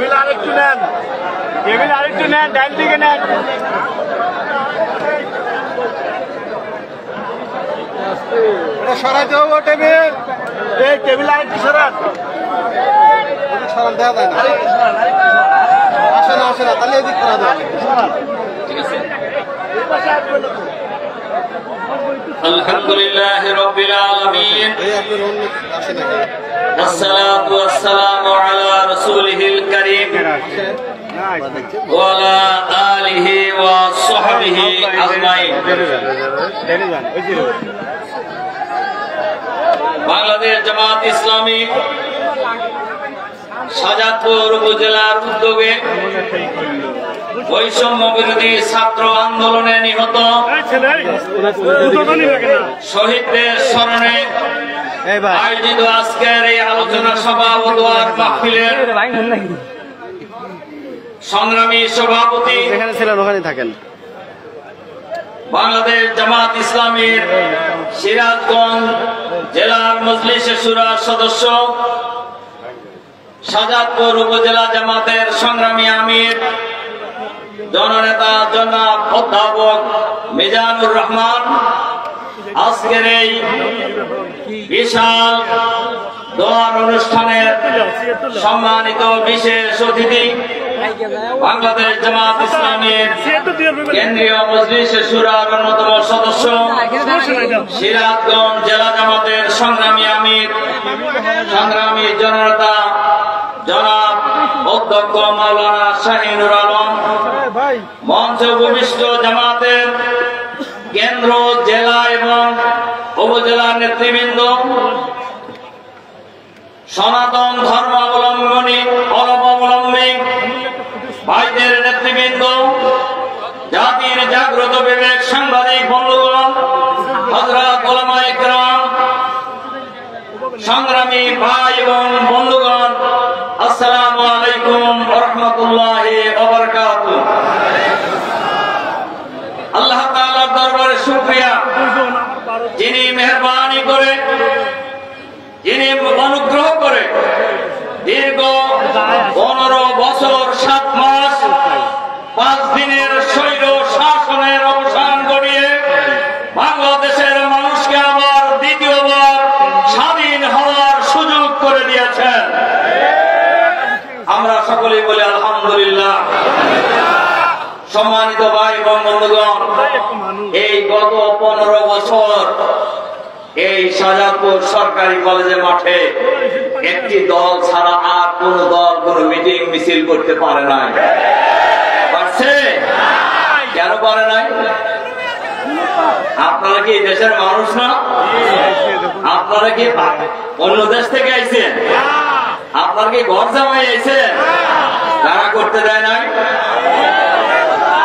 Table আরেকটু নেন, table আরেকটু নেন, ডান দিকে নেন। সরাইতে হবে টেবিল, এই টেবিল আরেকটু সরান, সরান দেওয়া যায় না। আসে না আসে না, তাহলে এদিক করা যাবে। ঠিক আছে। আলহামদুলিল্লাহি রাব্বিল আলামিন, والصلاة والسلام على رسوله الكريم وعلى آله وصحبه أجمعين। বাংলাদেশ জামাত ইসলামী শাহজাদপুর উপজেলার উদ্যোগে বৈষম্য বিরোধী ছাত্র আন্দোলনে নিহত শহীদদের স্মরণে আয়োজিত আজকের এই আলোচনা সভা ও দোয়ার মাহফিলের সংগ্রামী সভাপতি যেখানে ছিলেন ওখানে থাকেন বাংলাদেশ জামাত ইসলামীর সিরাজগঞ্জ জেলার মজলিসে শুরার সদস্য, শাহজাদপুর উপজেলা জামাতের সংগ্রামী আমির জননেতা জনাব অধ্যাপক মিজানুর রহমান, আজকের এই বিশাল দোয়ার অনুষ্ঠানের সম্মানিত বিশেষ অতিথি, বাংলাদেশ জামাত ইসলামীর কেন্দ্রীয় মজলিসে শুরার অন্যতম সদস্য, সিরাজগঞ্জ জেলা জামাতের সংগ্রামী আমির, সংগ্রামী জননেতা জনাব অধ্যক্ষ মাওলানা শাহিনুর আলম, মঞ্চ ভূমিষ্ঠ জামাতের কেন্দ্র, জেলা এবং উপজেলার নেতৃবৃন্দ, সনাতন ধর্মাবলম্বী ভাইদের নেতৃবৃন্দ, জাতির জাগ্রত বিবেক সাংবাদিক বন্ধুগণ, হযরত উলামায়ে কেরাম, সংগ্রামী ভাই এবং বন্ধুগণ, আসসালামু আলাইকুম ওয়া রাহমাতুল্লাহি ওয়া বারাকাতুহু। আল্লাহ তাআলার দরবারে শুকরিয়া, যিনি মেহেরবানি করে, যিনি অনুগ্রহ করে দীর্ঘ 15 বছর 7 মাস 5 দিনের স্বৈর শাসনের অবসান ঘটিয়ে বাংলাদেশের মানুষকে আবার দ্বিতীয়বার স্বাধীন হওয়ার সুযোগ করে দিয়েছেন। আমরা সকলেই বলি আলহামদুলিল্লাহ। সম্মানিত ভাই এবং বন্ধুগণ, এই গত 15 বছর এই শাহজাদপুর সরকারি কলেজের মাঠে একটি দল ছাড়া আর কোন দল কোন মিটিং মিছিল করতে পারে নাই। পারছে? কেন পারে নাই? আপনারা কি দেশের মানুষ না? আপনারা কি অন্য দেশ থেকে আইছেন? আপনারা কি ঘর জামাই আইছেন? তারা করতে দেয় নাই,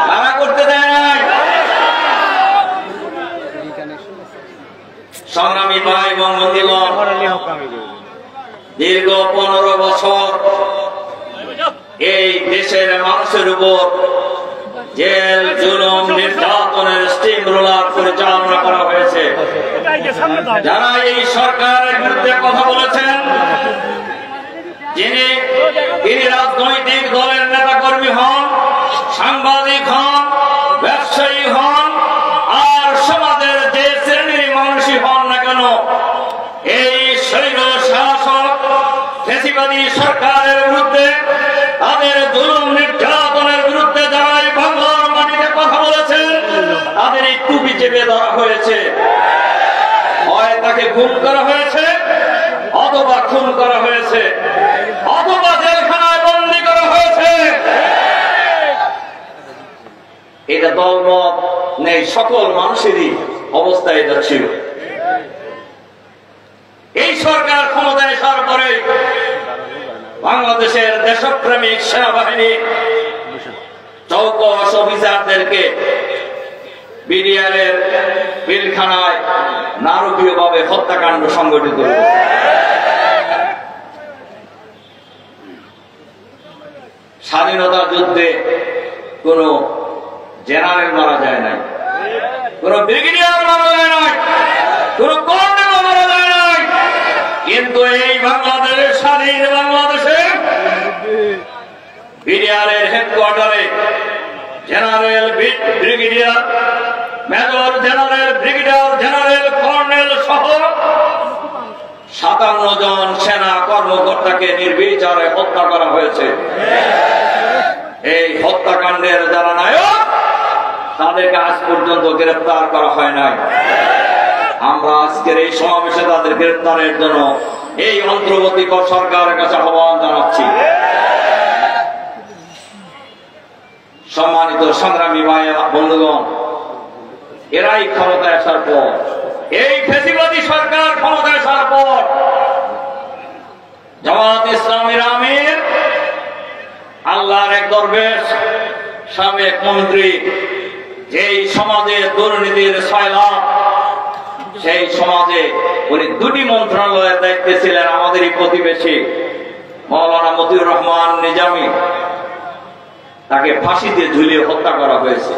তারা করতে দেয় নাই। সংগ্রামী ভাই এবং বন্ধুগণ, দীর্ঘ 15 বছর এই দেশের মানুষের উপর জেল, জুলুম, নির্যাতনের স্টিম রোলার পরিচালনা করা হয়েছে। যারা এই সরকারের বিরুদ্ধে কথা বলেছেন, তিনি রাজনৈতিক দলের নেতা কর্মী হন, সাংবাদিক হন, ব্যবসায়ী হন, আর সমাজের যে শ্রেণীর মানুষই হন না কেন, এই স্বৈর শাসক ফ্যাসিবাদী সরকারের বিরুদ্ধে, তাদের জুলুম নির্যাতনের বিরুদ্ধে যারাই বাংলার মাটিতে কথা বলেছেন, তাদের এই টুপি চেপে ধরা হয়েছে। হয় তাকে গুম করা হয়েছে, অথবা খুন করা হয়েছে, অথবা জেলখানায় বন্দী করা হয়েছে। এটা দলমত নেই, সকল মানুষেরই অবস্থা এটা ছিল। এই সরকার ক্ষমতায় আসার পরে বাংলাদেশের দেশপ্রেমিক সেনাবাহিনী চৌকস অফিসারদেরকে বিডিআরের পিলখানায় নারকীয়ভাবে হত্যাকাণ্ড সংঘটিত হয়েছে। স্বাধীনতা যুদ্ধে কোন জেনারেল মারা যায় নাই, কোন ব্রিগেডিয়ার মারা যায় নাই, কোন কর্নেল মারা যায় নাই, কিন্তু এই বাংলাদেশের স্বাধীন বাংলাদেশে বিডিআরের হেডকোয়ার্টারে general brigadier major general brigadier general colonel সহ 57 জন সেনা কর্মকর্তাকে নির্বিচারে হত্যা করা হয়েছে। এই হত্যাকাণ্ডের যারা নায়ক তাদেরকে আজ পর্যন্ত গ্রেফতার করা হয় নাই। আমরা আজকের এই সমাবেশে তাদের গ্রেফতারের জন্য এই অন্তর্বর্তীকালীন সরকারের কাছে আহ্বান জানাচ্ছি। সম্মানিত সংগ্রামী ভাই বন্ধুগণ, এরাই ক্ষমতায় আসার পর, এই ফ্যাসিবাদী সরকার ক্ষমতায় আসার পর জামাত ইসলামীর আমির, আল্লাহর এক দরবেশ, সাবেক মন্ত্রী, যেই সমাজে দুর্নীতির সয়লাব, সেই সমাজে উনি 2টি মন্ত্রণালয়ের দায়িত্বে ছিলেন। আমাদেরই প্রতিবেশী মাওলানা মতিউর রহমান নিজামী, তাকে ফাঁসিতে ঝুলিয়ে হত্যা করা হয়েছে।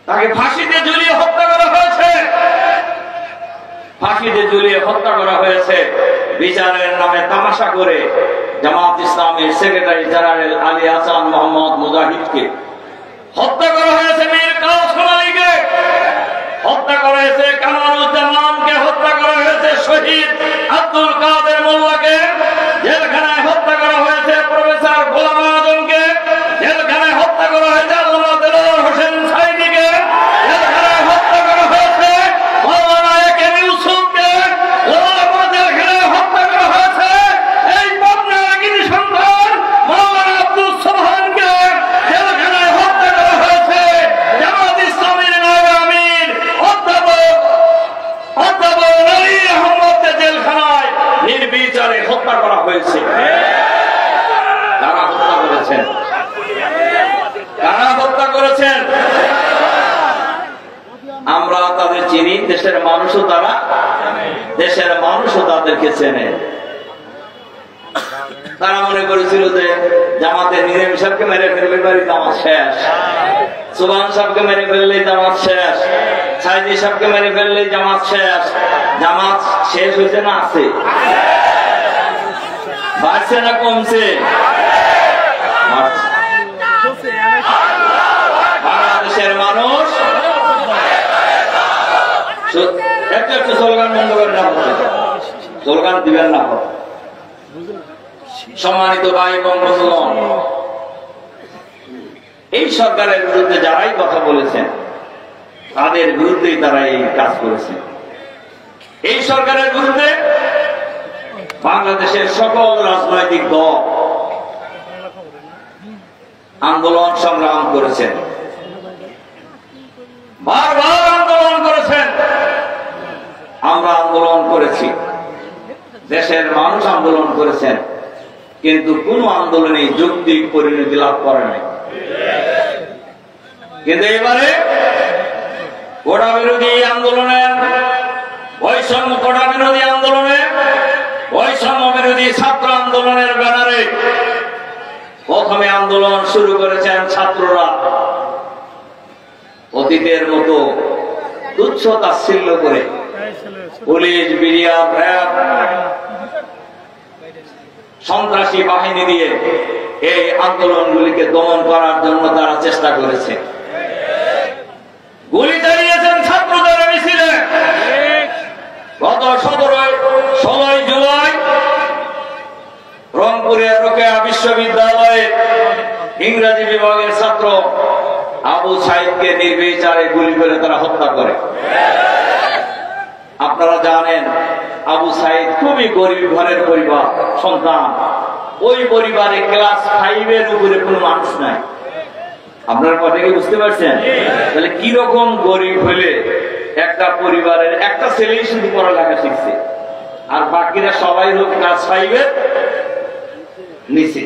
তাকে ফাঁসিতে ঝুলিয়ে হত্যা করা হয়েছে। ফাঁসিতে ঝুলিয়ে হত্যা করা হয়েছে বিচারের নামে তামাশা করে জামাত ইসলামের সেক্রেটারি জেনারেল আলী হাসান মোহাম্মদ মুজাহিদকে হত্যা করা হয়েছে। মীর কাসেম আলীকে হত্যা করা হয়েছে। কামারুজ্জামানকে হত্যা করা হয়েছে। শহীদ আব্দুল কাদের মোল্লাকে জেলখানায় হত্যা করা হয়েছে। প্রফেসর গোলাম আজমকে জেলখানায় হত্যা করা হয়েছে। আল্লামা দেলোয়ার হোসেন সাইদিকে জেলখানায় হত্যা করা হয়েছে। মাওলানা একেম ইউসুফকে জেলখানায় হত্যা করা হয়েছে। এই পাবনার গিরি সন্তান মাওলানা আব্দুল সোবহানকে জেলখানায় হত্যা করা হয়েছে। জামাত ইসলামীর নায়েব আমির অধ্যাপক নবী আহমদকে জেলখানায় নির্বিচারে হত্যা করা হয়েছে। কারা হত্যা করেছেন? কারা হত্যা করেছেন? আমরা তাদের চিনি, দেশের মানুষও তারা, দেশের মানুষও তাদেরকে চেনে। তারা মনে করেছিল যে জামাতের নিজামী সাহেবকে মেরে ফেললে বাড়ি জামাত শেষ, সুবহান সাহেবকে মেরে ফেললেই জামাত শেষ, সাইদি সাহেবকে মেরে ফেললেই জামাত শেষ। জামাত শেষ হয়েছে না আছে? বাড়ছে না কমছে? বাংলাদেশের মানুষ একটু একটু স্লোগান বন্ধ করে না, স্লোগান দিবেন না। সম্মানিত ভাই এবং বন্ধুগণ, এই সরকারের বিরুদ্ধে যারাই কথা বলেছেন তাদের বিরুদ্ধেই তারা এই কাজ করেছে। এই সরকারের বিরুদ্ধে বাংলাদেশের সকল রাজনৈতিক দল আন্দোলন সংগ্রাম করেছেন, বারবার আন্দোলন করেছেন। আমরা আন্দোলন করেছি, দেশের মানুষ আন্দোলন করেছেন, কিন্তু কোন আন্দোলনে যৌক্তিক পরিণতি লাভ করে নাই। কিন্তু এবারে কোটা বিরোধী আন্দোলনে, বৈষম্য কোটা বিরোধী আন্দোলনে, বৈষম্য বিরোধী ছাত্র আন্দোলনের ব্যানারে প্রথমে আন্দোলন শুরু করেছেন ছাত্ররা। অতীতের মতো তুচ্ছ তাচ্ছিল্য করে পুলিশ, বিডিআর, র্যাব, সন্ত্রাসী বাহিনী দিয়ে এই আন্দোলনগুলিকে দমন করার জন্য তারা চেষ্টা করেছে। গুলি চালিয়েছেন ছাত্রদের মিছিলে। গত 16 জুলাই রংপুরের রোকেয়া বিশ্ববিদ্যালয়ে ইংরেজি বিভাগের ছাত্র আবু সাইদকে নির্বিচারে গুলি করে তারা হত্যা করে। আপনারা জানেন আবু সাইদ খুবই গরিব ঘরের পরিবার সন্তান। ওই পরিবারে ক্লাস 5 এর উপরে কোনো মানুষ নাই। আপনার কথা কি বুঝতে পারছেন? তাহলে কি রকম গরিব হলে একটা পরিবারের একটা ছেলেই শুধু পড়ালেখা শিখছে আর বাকিরা সবাই হলো ক্লাস 5 এর নিচে।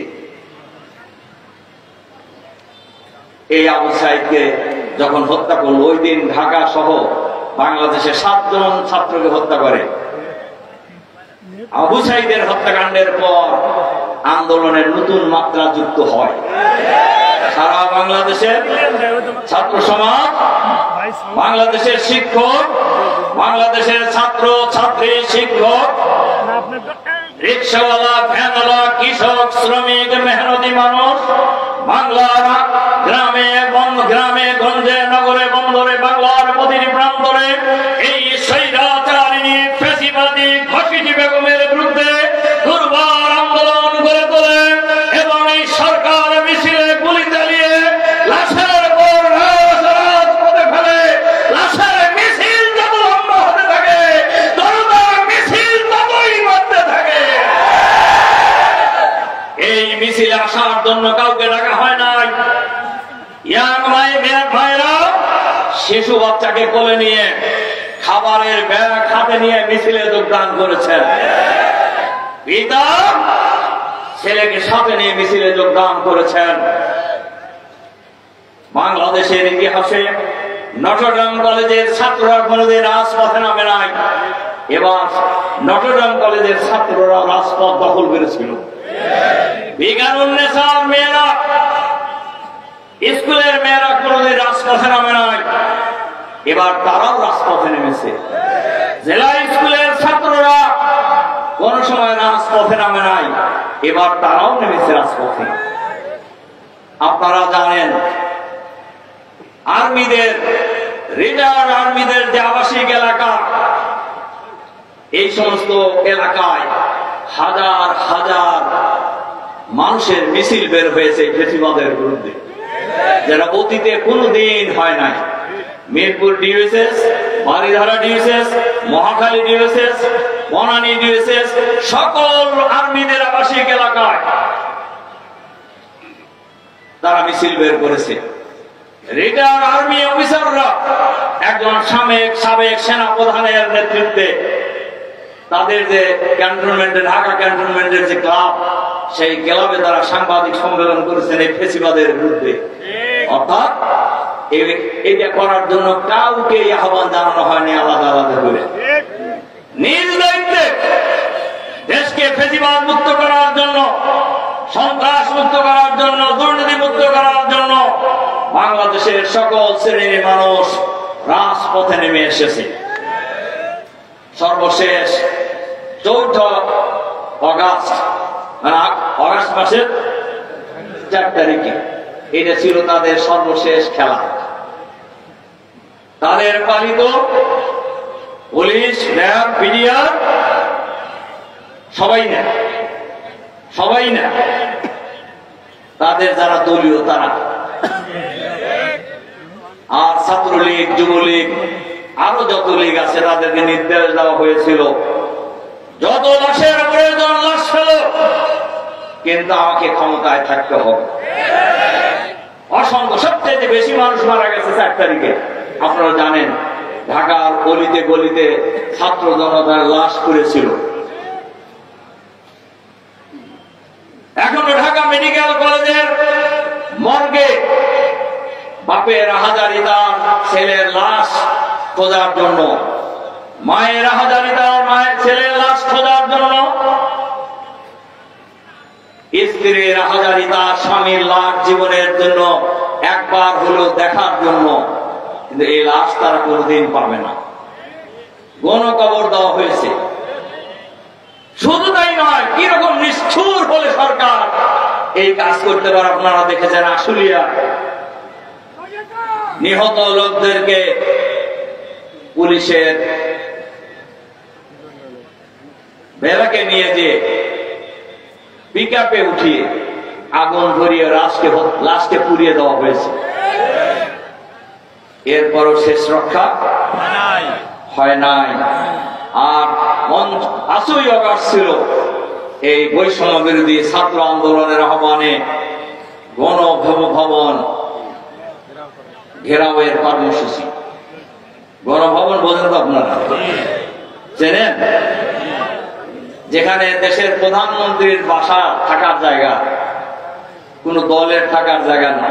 এই আবু সাইদকে যখন হত্যা করলো, ওই দিন ঢাকা সহ বাংলাদেশে 7 জন ছাত্রকে হত্যা করে। আবু সাইদের হত্যাকাণ্ডের পর আন্দোলনের নতুন মাত্রা যুক্ত হয়। সারা বাংলাদেশের ছাত্র সমাজ, বাংলাদেশের শিক্ষক, বাংলাদেশের ছাত্র ছাত্রী, শিক্ষক, রিক্সাওয়ালা, ভ্যানওয়ালা, কৃষক, শ্রমিক, মেহনতি মানুষ বাংলার গ্রামে গঞ্জে, নগরে, বন্দরে, বাংলার প্রতিটি প্রান্তরে এই স্বৈরাচারিণী ফ্যাসিবাদী ঘসিটি বেগমের বিরুদ্ধে দুর্বার আন্দোলন গড়ে তোলে এবং এই সরকার মিছিলে গুলি চালিয়ে লাশের পর রাজপথে ফেলে। লাশের মিছিল যত লম্বা হতে থাকে, দরবার মিছিল ততই বাড়তে থাকে। এই মিছিলে আসার জন্য কাউকে ডাকা হয় নাই। ইয়াং ভাইরা শিশু বাচ্চাকে কোলে নিয়ে, খাবারের ব্যাগ হাতে নিয়ে মিছিলে যোগদান করেছেন। পিতা ছেলেকে সাথে নিয়ে মিছিলে যোগদান করেছেন। বাংলাদেশের ইতিহাসে নটরডেম কলেজের ছাত্ররা কোনোদিন রাজপথে নামে নাই। এবার নটরডেম কলেজের ছাত্ররা রাজপথ দখল করেছিল। বিজ্ঞানুন্নেসার মেয়েরা, স্কুলের মেয়েরা কোনোদিন রাজপথে নামে নাই। এবার তারাও রাজপথে নেমেছে। জেলা স্কুলের ছাত্ররা কোন সময় রাজপথে নামে নাই, এবার তারাও নেমেছে রাজপথে। আপনারা জানেন রিটায়ার্ড আর্মিদের যে আবাসিক এলাকা, এই সমস্ত এলাকায় হাজার হাজার মানুষের মিছিল বের হয়েছে ফ্যাসিবাদের বিরুদ্ধে, যারা অতীতে কোনোদিন হয় নাই। মিরপুর ডিভিএসএস, বারিধারা ডিভিএসএস, মহাখালী ডিভিএসএস, বনানী ডিভিএসএস, সকল আর্মিদের আবাসিক এলাকায় তারা মিছিল বের করেছে। রিটায়ার্ড আর্মি অফিসাররা একজন সাবেক সেনা প্রধানের নেতৃত্বে তাদের যে ক্যান্টনমেন্টে, ঢাকা ক্যান্টনমেন্টের যে ক্লাব, সেই ক্লাবে তারা সাংবাদিক সম্মেলন করেছেন এই ফ্যাসিবাদের বিরুদ্ধে। অর্থাৎ এটা করার জন্য কাউকে আহ্বান জানানো হয়নি আলাদা আলাদা করে। নিজ দায়িত্বে দেশকে ফ্যাসিবাদ মুক্ত করার জন্য, সন্ত্রাস মুক্ত করার জন্য, দুর্নীতি মুক্ত করার জন্য বাংলাদেশের সকল শ্রেণীর মানুষ রাজপথে নেমে এসেছে। সর্বশেষ 4 অগাস্ট, অগাস্ট মাসের 4 তারিখে এটা ছিল তাদের সর্বশেষ খেলা। তাদের পালিত পুলিশ, র্যাব, বিডিআর সবাই না, তাদের যারা দলীয় তারা, আর ছাত্রলীগ, যুবলীগ, আরো যত লীগ আছে তাদেরকে নির্দেশ দেওয়া হয়েছিল যত লাশের প্রয়োজন লাশ ফেলো, কিন্তু আমাকে ক্ষমতায় থাকতে হবে। অসংখ্য, সবচেয়ে বেশি মানুষ মারা গেছে 4 তারিখে। আপনারা জানেন ঢাকার গলিতে গলিতে ছাত্র জনতার লাশ পড়েছিল। এখনো ঢাকা মেডিকেল কলেজের মর্গে বাপের হাজারি তার ছেলের লাশ খোঁজার জন্য, মায়ের হাজারি তার মায়ের ছেলের লাশ খোঁজার জন্য, স্ত্রীর হাজারি তার স্বামীর লাশ জীবনের জন্য একবার হলো দেখার জন্য, কিন্তু এই লাশ তারা কোনদিন পাবে না। গণকবর দেওয়া হয়েছে। শুধু তাই নয়, কিরকম নিষ্ঠুর হলে সরকার এই কাজ করতে পারে আপনারা দেখেছেন। আশুলিয়া নিহত লোকদেরকে পুলিশের বেড়াকে নিয়ে যে পিকআপে উঠিয়ে আগুন ধরিয়ে লাশকে পুড়িয়ে দেওয়া হয়েছে। এরপরও শেষ রক্ষা হয় নাই। আর 5ই অগাস্ট ছিল এই বৈষম্য বিরোধী ছাত্র আন্দোলনের আহ্বানে গণভবন ঘেরাওয়ের কর্মসূচি। গণভবন বোঝেন তো আপনারা, চেনেন? যেখানে দেশের প্রধানমন্ত্রীর বাসা থাকার জায়গা, কোন দলের থাকার জায়গা না,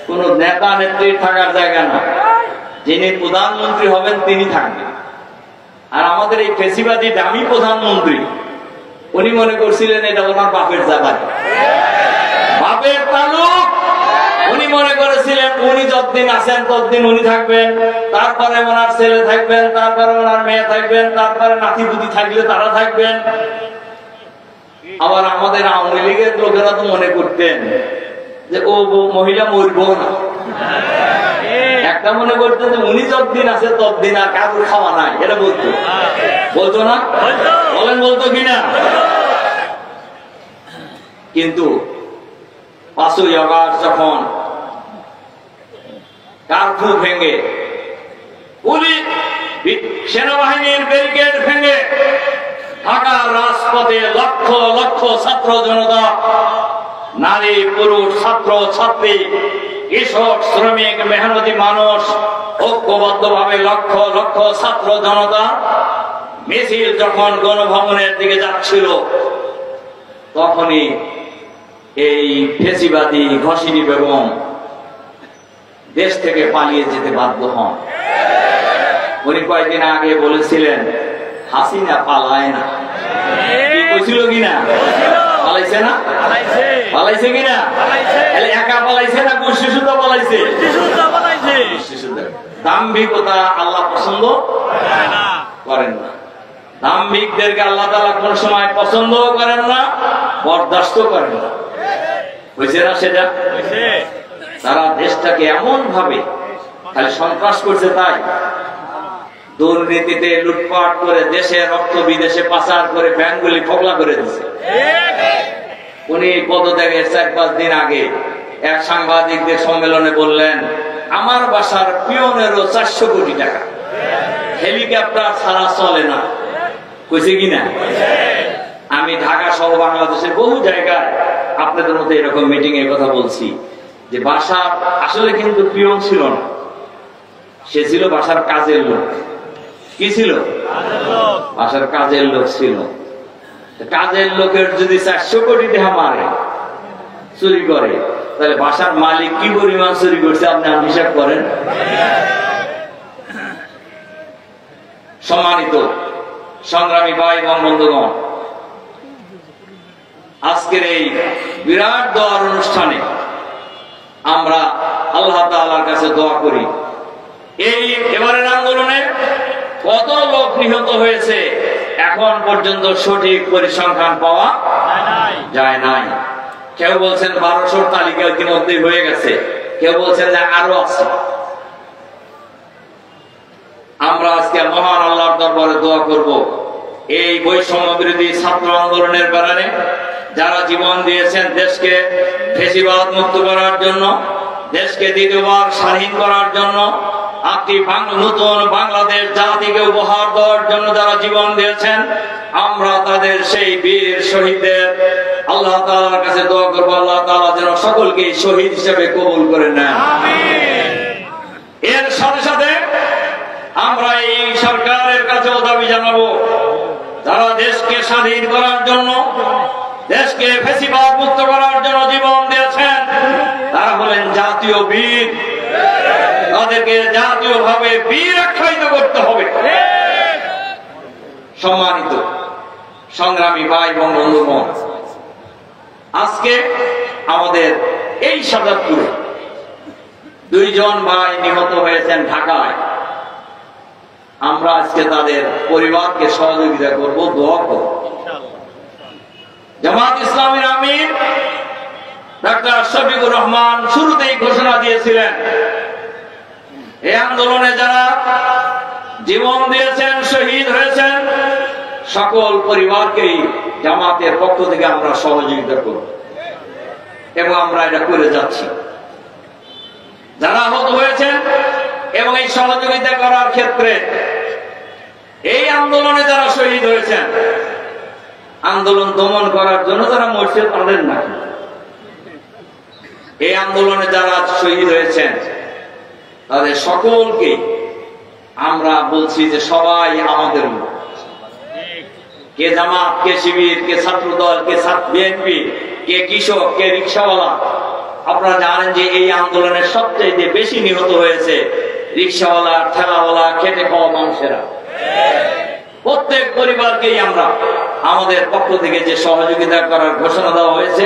কোন নেতা নেত্রীর থাকার জায়গা না। যিনি প্রধানমন্ত্রী হবেন তিনি থাকবেন। আর আমাদের এই ফ্যাসিবাদী দামি প্রধানমন্ত্রী, উনি মনে করছিলেন এটা ওনার বাপের জায়গা, বাপের তালুক। উনি মনে করেছিলেন উনি যতদিন আছেন ততদিন উনি থাকবেন, তারপরে ওনার ছেলে থাকবেন, তারপরে ওনার মেয়ে থাকবেন, তারপরে নাতিপুতি থাকলে তারা থাকবেন। আবার আমাদের আওয়ামী লীগের লোকেরা তো মনে করতেন যে ও মহিলা মরবো না, একটা মনে করতেন যে উনি যতদিন আছে ততদিন আর কাকুর খাওয়া নাই, এটা বলতো না? বলেন, বলতো কিনা? কিন্তু 5ই আগস্ট যখন কারফিউ ভেঙে পুলিশ সেনাবাহিনীর ব্যারিকেড ভেঙে ঢাকার রাজপথে লক্ষ লক্ষ ছাত্র জনতা, নারী পুরুষ, ছাত্র ছাত্রী, কৃষক শ্রমিক মেহনতি মানুষ ঐক্যবদ্ধ ভাবে লক্ষ লক্ষ ছাত্র জনতা মিছিল যখন গণভবনের দিকে যাচ্ছিল, তখনই এই ফেসিবাদী ঘসিনী বেগম দেশ থেকে পালিয়ে যেতে বাধ্য হন। উনি কয়েকদিন আগে বলেছিলেন হাসিনা পালায় না, কি বলছিল কিনা? পালাইছে না? পালাইছে কিনা? একা পালাইছে না গোষ্ঠী সুদ্ধা পালাইছে? দাম্ভিকতা আল্লাহ পছন্দ করেন না। দাম্ভিকদেরকে আল্লাহ তাআলা কোন সময় পছন্দ করেন না, বরদাস্ত করেন না। বুঝছে না? সেটা তারা দেশটাকে এমন ভাবে খালি সন্ত্রাস করছে, তাই দুর্নীতিতে লুটপাট করে দেশের অর্থ বিদেশে পাচার করে ব্যাংকগুলি ফোকলা করে দিচ্ছে। উনি পদত্যাগের 4-5 দিন আগে এক সাংবাদিকদের সম্মেলনে বললেন, আমার বাসার পিয়নেরও 400 কোটি টাকা, হেলিকপ্টার ছাড়া চলে না। কইছে কিনা? আমি ঢাকা সহ বাংলাদেশের বহু জায়গায় আপনাদের মধ্যে এরকম মিটিং এর কথা বলছি যে বাসার আসলে কিন্তু পিয়ন ছিল না, সে ছিল বাসার কাজের লোক। কি ছিল? বাসার কাজের লোক ছিল। কাজের লোকের যদি 400 কোটি টাকা মারে, চুরি করে, তাহলে বাসার মালিক কি পরিমাণ চুরি করছে আপনি হিসাব করেন। সম্মানিত সংগ্রামী ভাই এবং বন্ধুগণ, আজকের এই বিরাট দোয়ার অনুষ্ঠানে আমরা আল্লাহ তাআলার কাছে দোয়া করি, এই এবারের আন্দোলনে কত লোক নিহত হয়েছে এখন পর্যন্ত সঠিক পরিসংখ্যান পাওয়া যায় নাই। কেউ বলছেন 1200 তালিকা ইতিমধ্যে হয়ে গেছে, কেউ বলছেন যে আরো আছে। আমরা আজকে মহান আল্লাহর দরবারে দোয়া করব, এই বৈষম্য বিরোধী ছাত্র আন্দোলনের ব্যাপারে যারা জীবন দিয়েছেন দেশকে ফ্যাসিবাদ মুক্ত করার জন্য, দেশকে দ্বিতীয়বার স্বাধীন করার জন্য, নতুন বাংলাদেশ জাতিকে উপহার দেওয়ার জন্য যারা জীবন দিয়েছেন, আমরা তাদের সেই বীর শহীদদের আল্লাহ তাআলার কাছে দোয়া করবো, আল্লাহ তাআলা যেন সকলকে শহীদ হিসেবে কবুল করে নেন। এর সাথে সাথে আমরা এই সরকারের কাছেও দাবি জানাবো, যারা দেশকে স্বাধীন করার জন্য, দেশকে ফ্যাসিবাদ মুক্ত করার জন্য জীবন দিয়েছেন, তারা হলেন জাতীয় বীর। তাদেরকে জাতীয় ভাবে বীর আখ্যায়িত করতে হবে। সম্মানিত সংগ্রামী ভাই এবং বন্ধুগণ, আজকে আমাদের এই সাজাদপুরে 2 জন ভাই নিহত হয়েছেন ঢাকায়। আমরা আজকে তাদের পরিবারকে সহযোগিতা করব, দোয়া করব। জামাত ইসলামীর আমির ডাক্তার শফিকুর রহমান শুরুতেই ঘোষণা দিয়েছিলেন, এই আন্দোলনে যারা জীবন দিয়েছেন, শহীদ হয়েছেন, সকল পরিবারকেই জামাতের পক্ষ থেকে আমরা সহযোগিতা করব এবং আমরা এটা করে যাচ্ছি। যারা আহত হয়েছেন এবং এই সহযোগিতা করার ক্ষেত্রে এই আন্দোলনে যারা শহীদ হয়েছেন, আন্দোলন দমন করার জন্য যারা মরছে তাদের না, এই আন্দোলনে যারা শহীদ হয়েছেন তাদের সকলকে আমরা বলছি যে সবাই আমাদের লোক। কে জামাত, কে শিবির, কে ছাত্রদল, কে বিএনপি, কে কৃষক, কে রিক্সাওয়ালা। আপনারা জানেন যে এই আন্দোলনের সবচেয়ে বেশি নিহত হয়েছে রিক্সাওয়ালা, ঠেলাওয়ালা, খেটে খাওয়া মানুষেরা। প্রত্যেক পরিবারকেই আমরা আমাদের পক্ষ থেকে যে সহযোগিতা করার ঘোষণা দেওয়া হয়েছে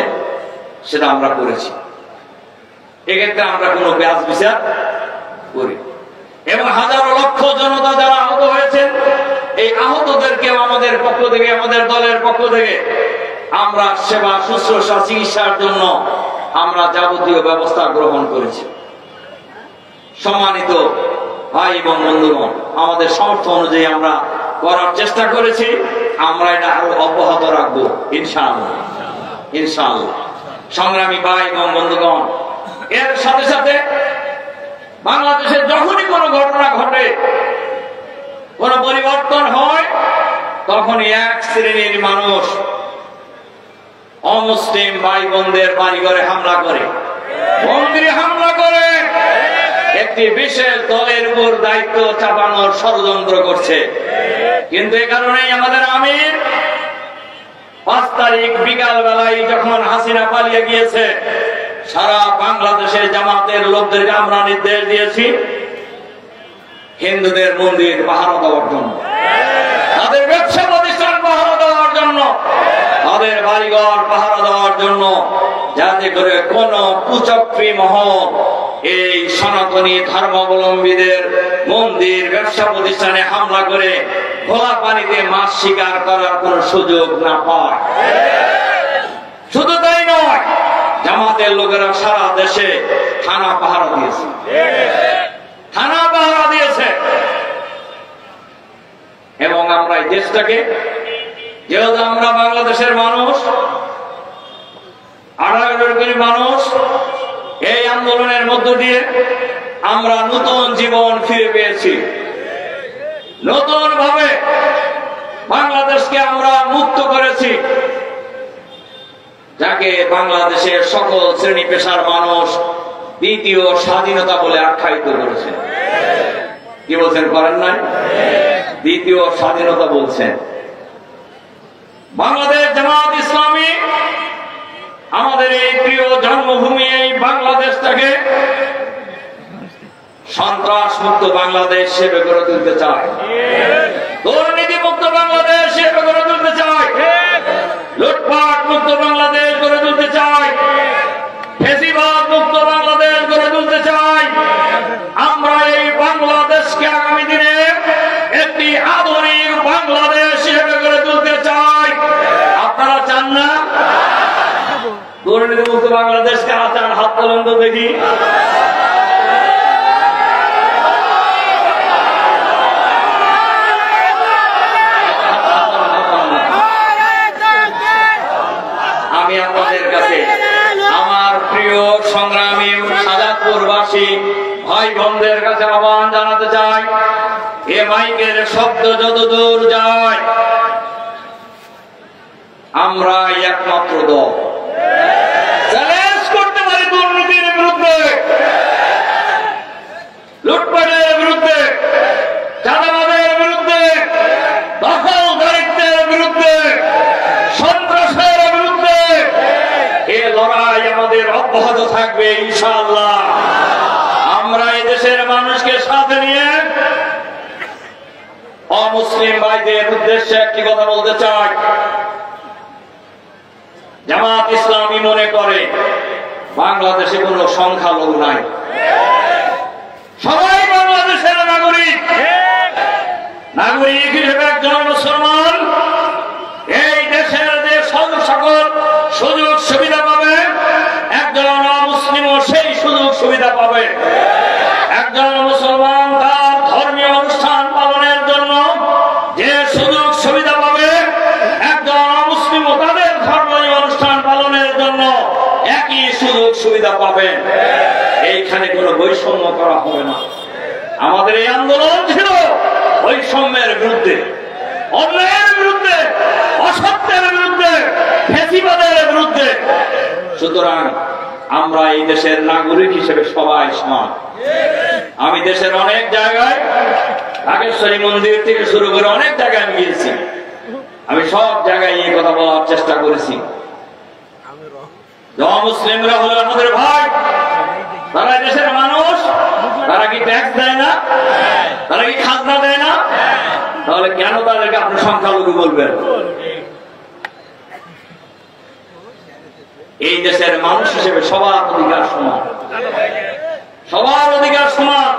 সেটা আমরা করেছি। এক্ষেত্রে আমরা কোনো ব্যাজ বিচার করি এবং হাজারো লক্ষ জনতা যারা আহত হয়েছেন, এই আহতদেরকে আমাদের পক্ষ থেকে, আমাদের দলের পক্ষ থেকে আমরা সেবা শুশ্রূষা চিকিৎসার জন্য আমরা যাবতীয় ব্যবস্থা গ্রহণ করেছি। সম্মানিত ভাই এবং বন্ধুগণ, আমাদের সামর্থ্য অনুযায়ী আমরা করার চেষ্টা করেছি, আমরা এটা আরো অব্যাহত রাখবো ইনশাআল্লাহ। ইনশাআল্লাহ সংগ্রামী ভাই এবং বন্ধুগণ, এর সাথে সাথে বাংলাদেশে যখনই কোনো ঘটনা ঘটে, কোনো পরিবর্তন হয়, তখনই এক শ্রেণীর মানুষ অমুসলিম ভাই বোনদের বাড়িঘরে হামলা করে, মন্দিরে হামলা করে, একটি বিশেষ দলের উপর দায়িত্ব চাপানোর ষড়যন্ত্র করছে। কিন্তু এ কারণেই আমাদের আমির 5 তারিখ বিকাল বেলায় যখন হাসিনা পালিয়ে গিয়েছে, সারা বাংলাদেশে জামাতের লোকদেরকে আমরা নির্দেশ দিয়েছি হিন্দুদের মন্দির পাহারা দেওয়ার জন্য, তাদের ব্যবসা প্রতিষ্ঠান পাহারা দেওয়ার জন্য, তাদের বাড়িঘর পাহারা দেওয়ার জন্য, যাতে করে কোন কুচক্রী মহল এই সনাতনী ধর্মাবলম্বীদের মন্দির ব্যবসা প্রতিষ্ঠানে হামলা করে খোলা পানিতে মাছ শিকার করার কোন সুযোগ না পায়। শুধু তাই নয়, জামাতের লোকেরা সারা দেশে থানা পাহারা দিয়েছে, থানা পাহারা দিয়েছে। এবং আমরা এই দেশটাকে, যেহেতু আমরা বাংলাদেশের মানুষ, 18 কোটি মানুষ, এই আন্দোলনের মধ্য দিয়ে আমরা নতুন জীবন ফিরে পেয়েছি। নতুন ভাবে বাংলাদেশকে আমরা মুক্ত করেছি, যাকে বাংলাদেশের সকল শ্রেণী পেশার মানুষ দ্বিতীয় স্বাধীনতা বলে আখ্যায়িত করেছে। কি বলছেন, করেন নাই? দ্বিতীয় স্বাধীনতা বলছেন। বাংলাদেশ জামাত ইসলামী আমাদের এই প্রিয় জন্মভূমি এই বাংলাদেশটাকে সন্ত্রাস মুক্ত বাংলাদেশ হিসেবে গড়ে তুলতে চায়, দুর্নীতি মুক্ত বাংলাদেশ হিসেবে গড়ে তুলতে চায়, লুটপাট মুক্ত বাংলাদেশ গড়ে তুলতে চায়, ফ্যাসিবাদ মুক্ত বাংলাদেশ গড়ে তুলতে চায়। আমরা এই বাংলাদেশকে আগামী দিনে একটি আধুনিক বাংলাদেশ হিসেবে গড়ে তুলতে চাই। আপনারা চান না? দুর্নীতি মুক্ত বাংলাদেশ কারা চান? হাত তোলেন তো দেখি। আমি আপনাদের কাছে আমার প্রিয় সংগ্রামী সাজাদপুরবাসী ভাই বোনদের কাছে আহ্বান জানাতে চাই, এ মাইকের শব্দ যতদূর যায়, আমরা একমাত্র দল চ্যালেঞ্জ করতে পারি দুর্নীতির বিরুদ্ধে, লুটপাটের বিরুদ্ধে, চাঁদাবাজের বিরুদ্ধে, দখলদারিত্বের বিরুদ্ধে, সন্ত্রাসের বিরুদ্ধে। এ লড়াই আমাদের অব্যাহত থাকবে ইনশাআল্লাহ। আমরা এই দেশের মানুষকে সাথে নিয়ে অমুসলিম ভাইদের উদ্দেশ্যে একটি কথা বলতে চাই। জামাত ইসলামী মনে করে বাংলাদেশে কোন সংখ্যালঘু নাই, সবাই বাংলাদেশের নাগরিক। নাগরিক হিসেবে একজন মুসলমান এই দেশের যে সকল সুযোগ সুবিধা পাবে, একজন অমুসলিমও সেই সুযোগ সুবিধা পাবে। একজন মুসলমান তার ধর্মীয় অনুষ্ঠান পালনের জন্য যে সুযোগ সুবিধা পাবে, একজন অমুসলিমও তাদের ধর্মীয় অনুষ্ঠান পালনের জন্য একই সুযোগ সুবিধা পাবেন। এইখানে কোনো বৈষম্য করা হবে না। আমাদের এই আন্দোলন ছিল বৈষম্যের বিরুদ্ধে, অন্যায়ের বিরুদ্ধে, অসত্যের বিরুদ্ধে, ফ্যাসিবাদের বিরুদ্ধে। সুতরাং আমরা এই দেশের নাগরিক হিসেবে সবাই সমান। আমি দেশের অনেক জায়গায়, ঢাকেশ্বরী মন্দির থেকে শুরু করে অনেক জায়গায় আমি গিয়েছি, আমি সব জায়গায় এই কথা বলার চেষ্টা করেছি। মুসলিমরা হলো আমাদের ভাই, তারা দেশের মানুষ, তারা কি ট্যাক্স দেয় না? তারা কি খাজনা দেয় না? তাহলে কেন তাদেরকে আপনি সংখ্যালঘু বলবেন? এই দেশের মানুষ হিসেবে সবার অধিকার সমান, সবার অধিকার সমান।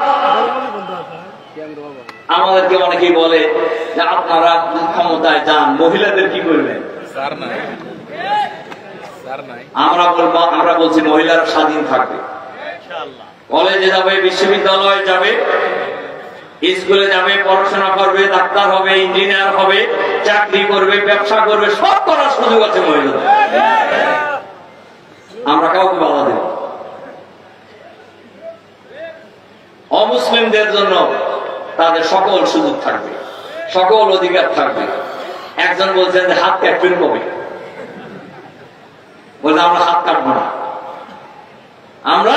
আমাদেরকে অনেকেই বলে যে আপনারা ক্ষমতায় যান, মহিলাদের কি করবেন? আমরা বলছি মহিলারা স্বাধীন থাকবে, কলেজে যাবে, বিশ্ববিদ্যালয়ে যাবে, স্কুলে যাবে, পড়াশোনা করবে, ডাক্তার হবে, ইঞ্জিনিয়ার হবে, চাকরি করবে, ব্যবসা করবে, সব করার সুযোগ আছে মহিলাদের। আমরা কাউকে বাধা দেব। অমুসলিমদের জন্য তাদের সকল সুযোগ থাকবে, সকল অধিকার থাকবে। একজন বলছেন যে হাত কাটবেন কবে? বলছে আমরা হাত কাটবো না। আমরা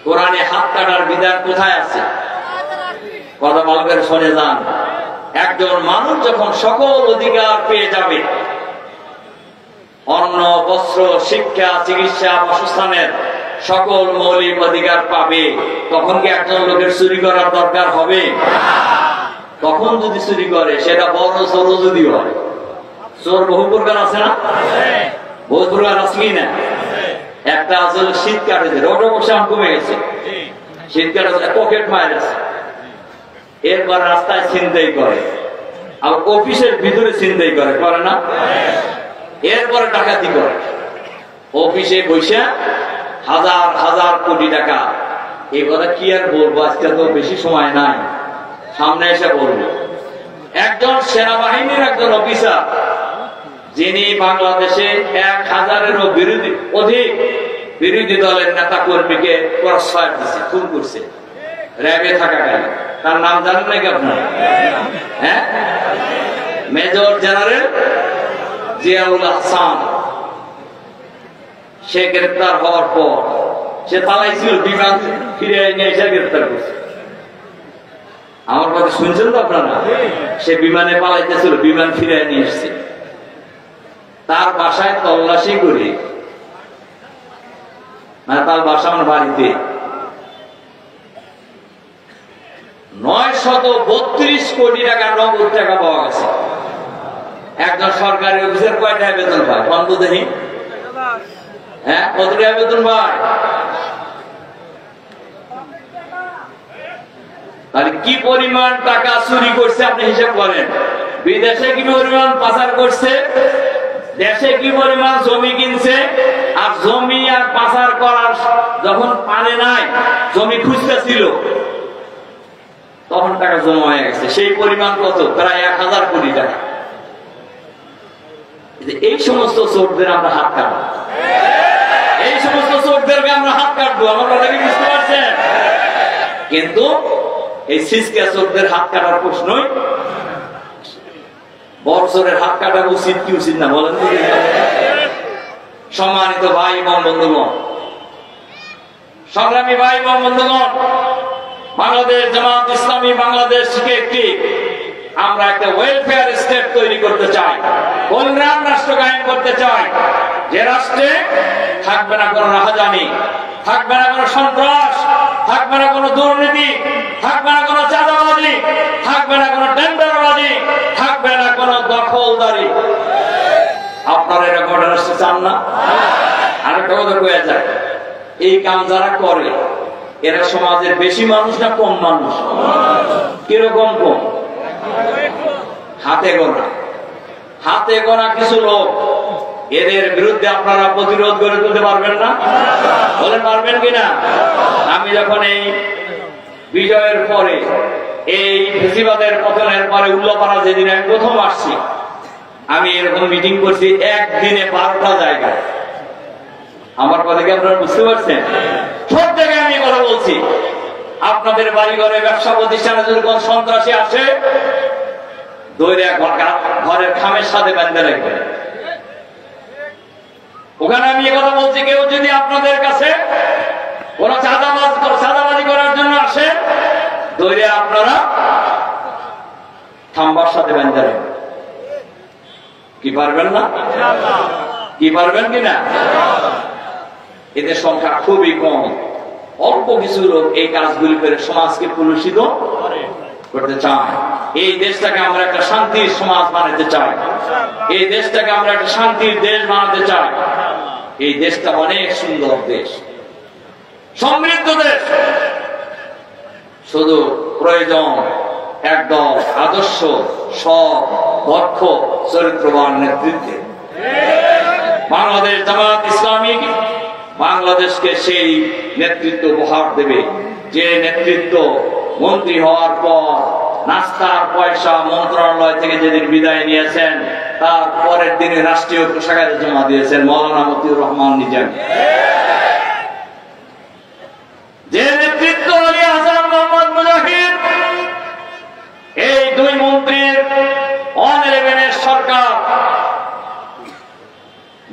কোরআনে হাত কাটার বিধান কোথায় আছে? কথা ভালো করে শুনে যান। একজন মানুষ যখন সকল অধিকার পেয়ে যাবে, অন্ন, বস্ত্র, শিক্ষা, চিকিৎসা, বাসস্থানের সকল মৌলিক অধিকার পাবে, তখন কি একজন লোকের চুরি করার দরকার হবে? তখন যদি চুরি করে সেটা বড় চোর যদি হয়। চোর বহু প্রকার আছে না? বহু প্রকার আছে কি না? একটা আসলে শীত কাটেছে, রোডম কমে গেছে, শীত কাটে পকেট মার আছে, এরপর রাস্তায় ছিনতাই করে, আর অফিসের ভিতরে ছিনতাই করে না? এরপরে ডাকাতি করে, অফিসে বসে হাজার হাজার কোটি টাকা। এই কথা কি আর বলবো, আজকে তো বেশি সময় নাই, সামনে এসে বলবো। একজন সেনাবাহিনীর একজন অফিসার, যিনি বাংলাদেশে 1000-এরও অধিক বিরোধী দলের নেতা কর্মীকে প্রশ্রয় দিচ্ছে, খুন করছে র্যাবে থাকাকালীন। তার নাম জানেন নাকি আপনার? হ্যাঁ, মেজর জেনারেল জিয়াউল হাসান। সে গ্রেপ্তার হওয়ার পর সে পালাইছিল, বিমান ফিরে নিয়ে এসে গ্রেপ্তার করছে। আমার কথা শুনছেন তো আপনারা? সে বিমানে পালাইতেছিল, বিমান ফিরে নিয়ে এসছে। তার বাসায় তল্লাশি করে, মানে তার বাসা আমার বাড়িতে 932 কোটি টাকা নগদ টাকা পাওয়া গেছে। একজন সরকারি অফিসার কয় টাকা বেতন পায়? বন্ধ দেখি। হ্যাঁ, কত টাকা বেতন পায়? তাহলে কি পরিমাণ টাকা চুরি করছে আপনি হিসাব করেন। বিদেশে কি পরিমাণ পাচার করছে, দেশে কি পরিমাণ জমি কিনছে। আর জমি আর পাচার করার যখন পারে নাই, জমি খুঁজতেছিল, তখন টাকা জমা হয়ে গেছে। সেই পরিমাণ কত? প্রায় 1000 কোটি টাকা। এই সমস্ত চোরদের আমরা হাত কাটবো, এই সমস্ত চোরদেরকে আমরা হাত কাটবো। আমার কথা কি বুঝতে পারছেন? কিন্তু এই সিসকা চোরদের হাত কাটার প্রশ্নই, বড় চোরের হাত কাটা উচিত কি উচিত না বলেন? সম্মানিত ভাই এবং বন্ধুগণ, সংগ্রামী ভাই এবং বন্ধুগণ, বাংলাদেশ জামাত ইসলামী বাংলাদেশকে আমরা একটা ওয়েলফেয়ার স্টেট তৈরি করতে চাই, কল্যাণ রাষ্ট্র কায়েম করতে চাই, যে রাষ্ট্রে থাকবে না কোনো রাহাজানি, থাকবে না কোনো সন্ত্রাস, থাকবে না কোনো দুর্নীতি, থাকবে না কোনো চাঁদাবাজি, থাকবে না কোনো টেন্ডারবাজি, থাকবে না কোনো দখলদারি। আপনারা এরকম একটা রাষ্ট্র চান না? আরেকটা কথা কয়ে যায়, এই কাম যারা করে এরা সমাজের বেশি মানুষ না কম মানুষ? কিরকম কম? হাতে গোনা কিছু লোক। এদের বিরুদ্ধে আপনারা প্রতিরোধ গড়ে তুলতে পারবেন না? বলেন পারবেন কিনা? আমি যখন এই বিজয়ের পরে, এই ফেসিবাদের পতনের পরে উল্লাপাড়া যেদিন আমি প্রথম আসছি, আমি এরকম মিটিং করছি একদিনে 12টা জায়গায়। আমার কথা কি আপনারা বুঝতে পারছেন? সব জায়গায় আমি কথা বলছি। আপনাদের বাড়ি ঘরে, ব্যবসা প্রতিষ্ঠানে যদি কোন সন্ত্রাসী আসে, দৈরা ঘরের খামের সাথে বেঁধে রাখবে। ওখানে আমি কথা বলছি, কেউ যদি আপনাদের কাছে কোন চাঁদাবাজি করার জন্য আসে, দৈরা আপনারা খাম্বার সাথে বেঁধে রাখবেন। কি পারবেন না? কি পারবেন কিনা? এদের সংখ্যা খুবই কম। অল্প কিছু লোক এই কাজগুলি করে সমাজকে কলুষিত করতে চায়। এই দেশটাকে আমরা একটা শান্তির সমাজ বানাতে চাই, এই দেশটাকে আমরা একটা শান্তির দেশ বানাতে চাই। এই দেশটা অনেক সুন্দর দেশ, সমৃদ্ধ দেশ। শুধু প্রয়োজন একদম আদর্শ, সৎ, দক্ষ, চরিত্রবান নেতৃত্বে। বাংলাদেশ জামাত ইসলামী বাংলাদেশকে সেই নেতৃত্ব উপহার দেবে যে নেতৃত্ব মন্ত্রী হওয়ার পর নাস্তার পয়সা মন্ত্রণালয় থেকে যেদিন বিদায় নিয়েছেন তার পরের দিনে রাষ্ট্রীয় কোষাগারে জমা দিয়েছেন মৌলানা মতিউর রহমান নিজামী। যে নেতৃত্ব আলী হাসান মোহাম্মদ মুজাহিদ, এই দুই মন্ত্রীর অন-11 সরকার,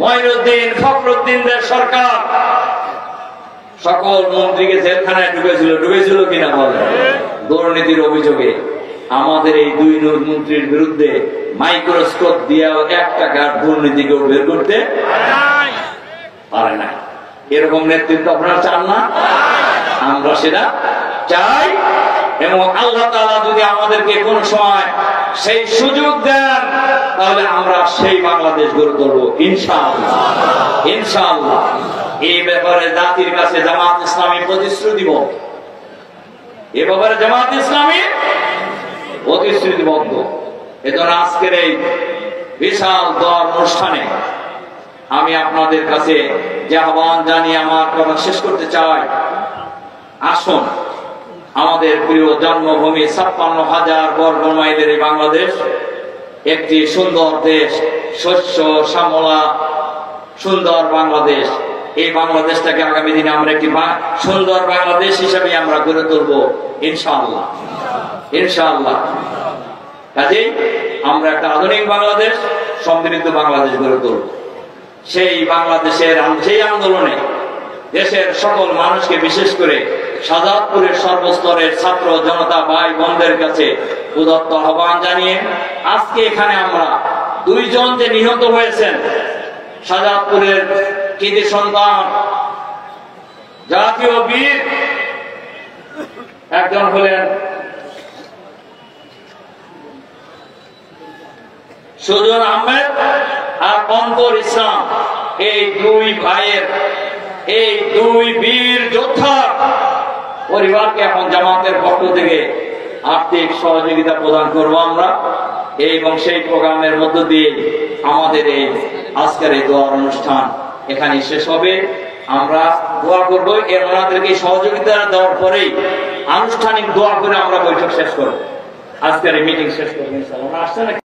মঈনুদ্দিন ফখরুদ্দিনদের সরকার সকল মন্ত্রীকে জেলখানায় ঢুকেছিল কিনা বলে দুর্নীতির অভিযোগে। আমাদের এই দুই মন্ত্রীর বিরুদ্ধে মাইক্রোস্কোপ দিয়েও একটা গাঢ় দুর্নীতিকেও বের করতে পারে না। এরকম নেতৃত্ব আপনারা চান না? আমরা সেটা চাই এবং আল্লাহ তাআলা যদি আমাদেরকে কোন সময় সেই সুযোগ দেন তাহলে আমরা সেই বাংলাদেশ গড়ে তুলব ইনশাআল্লাহ। ইনশাআল্লাহ এই ব্যাপারে জাতির কাছে জামাত ইসলামী প্রতিশ্রুতি দিব। এ ব্যাপারে জামাত ইসলামী প্রতিশ্রুতিবদ্ধ। এজন্য আজকের এই বিশাল দোয়ার অনুষ্ঠানে আমি আপনাদের কাছে যে আহ্বান জানিয়ে আমার কথা শেষ করতে চাই, আসুন আমাদের প্রিয় জন্মভূমি ৫৬,০০০ বর্গ মাইলের এই বাংলাদেশ একটি সুন্দর দেশ, শস্য শ্যামলা সুন্দর বাংলাদেশ। এই বাংলাদেশটাকে আগামী দিনে আমরা একটি সুন্দর বাংলাদেশ হিসেবে আমরা গড়ে তুলব ইনশাআল্লাহ। ইনশাআল্লাহ কাজেই আমরা একটা আধুনিক বাংলাদেশ, সমৃদ্ধ বাংলাদেশ গড়ে তুলব। সেই বাংলাদেশের সেই আন্দোলনে দেশের সকল মানুষকে, বিশেষ করে শাহজাদপুরের সর্বস্তরের ছাত্র জনতা ভাই বোনদের কাছে উদাত্ত আহ্বান জানিয়ে আজকে এখানে আমরা দুইজন যে নিহত হয়েছেন, শাহজাদপুরের কৃতি সন্তান জাতীয় বীর, একজন হলেন সুজন আহমেদ আর অন্তর ইসলাম। এই দুই ভাইয়ের, এই দুই বীর যোদ্ধা পরিবারকে এখন জামাতের পক্ষ থেকে আর্থিক সহযোগিতা প্রদান করব আমরা, এবং সেই প্রোগ্রামের মধ্য দিয়ে আমাদের এই আজকের এই দোয়ার অনুষ্ঠান এখানে শেষ হবে। আমরা দোয়া করবো, এর ওনাদেরকে সহযোগিতা দেওয়ার পরেই আনুষ্ঠানিক দোয়া করে আমরা বৈঠক শেষ করবো, আজকের এই মিটিং শেষ করবো। আসছে না?